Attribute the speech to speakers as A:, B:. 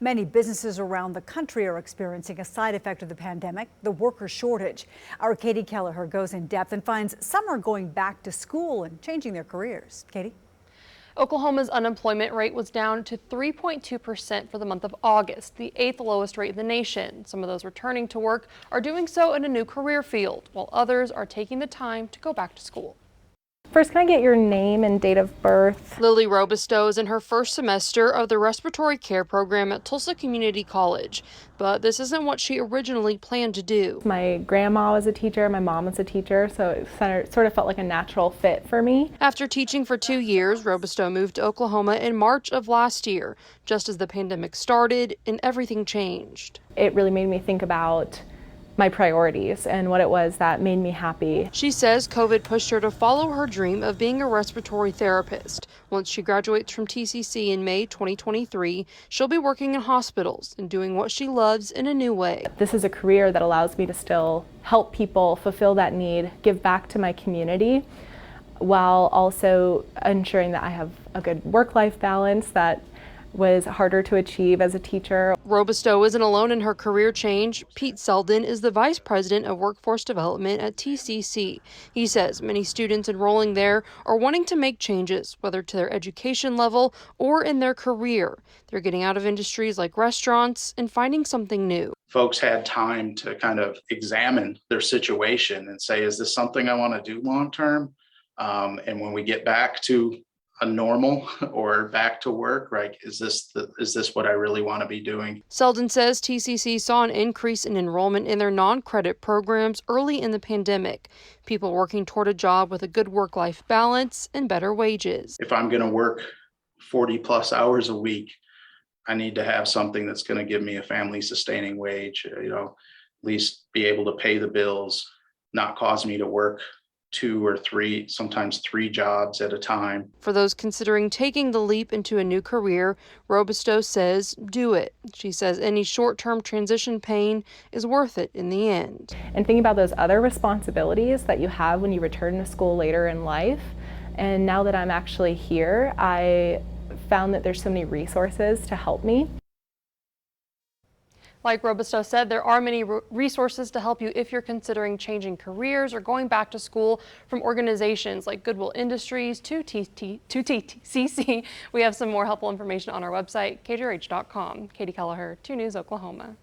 A: Many businesses around the country are experiencing a side effect of the pandemic, the worker shortage. Our Katie Kelleher goes in depth and finds some are going back to school and changing their careers. Katie?
B: Oklahoma's unemployment rate was down to 3.2% for the month of August, the 8th lowest rate in the nation. Some of those returning to work are doing so in a new career field, while others are taking the time to go back to school.
C: First, can I get your name and date of birth?
B: Lily Robistow is in her first semester of the respiratory care program at Tulsa Community College, but this isn't what she originally planned to do.
C: My grandma was a teacher, my mom was a teacher, so it sort of felt like a natural fit for me.
B: After teaching for 2 years, Robistow moved to Oklahoma in March of last year, just as the pandemic started and everything changed.
C: It really made me think about my priorities and what it was that made me happy.
B: She says COVID pushed her to follow her dream of being a respiratory therapist. Once she graduates from TCC in May 2023, she'll be working in hospitals and doing what she loves in a new way.
C: This is a career that allows me to still help people, fulfill that need, give back to my community, while also ensuring that I have a good work-life balance that was harder to achieve as a teacher.
B: Robistow isn't alone in her career change. Pete Selden is the Vice President of Workforce Development at TCC. He says many students enrolling there are wanting to make changes, whether to their education level or in their career. They're getting out of industries like restaurants and finding something new.
D: Folks had time to kind of examine their situation and say, is this something I want to do long term? And when we get back to a normal or back to work, right? Is this what I really want to be doing?
B: Selden says TCC saw an increase in enrollment in their non-credit programs early in the pandemic. People working toward a job with a good work-life balance and better wages.
D: If I'm going to work 40 plus hours a week, I need to have something that's going to give me a family sustaining wage, at least be able to pay the bills, not cause me to work 2 or 3, sometimes 3 jobs at a time.
B: For those considering taking the leap into a new career, Robistow says do it. She says any short-term transition pain is worth it in the end.
C: And thinking about those other responsibilities that you have when you return to school later in life. And now that I'm actually here, I found that there's so many resources to help me.
B: Like Robistow said, there are many resources to help you if you're considering changing careers or going back to school, from organizations like Goodwill Industries to TCC. We have some more helpful information on our website, kjrh.com. Katie Kelleher, 2 News Oklahoma.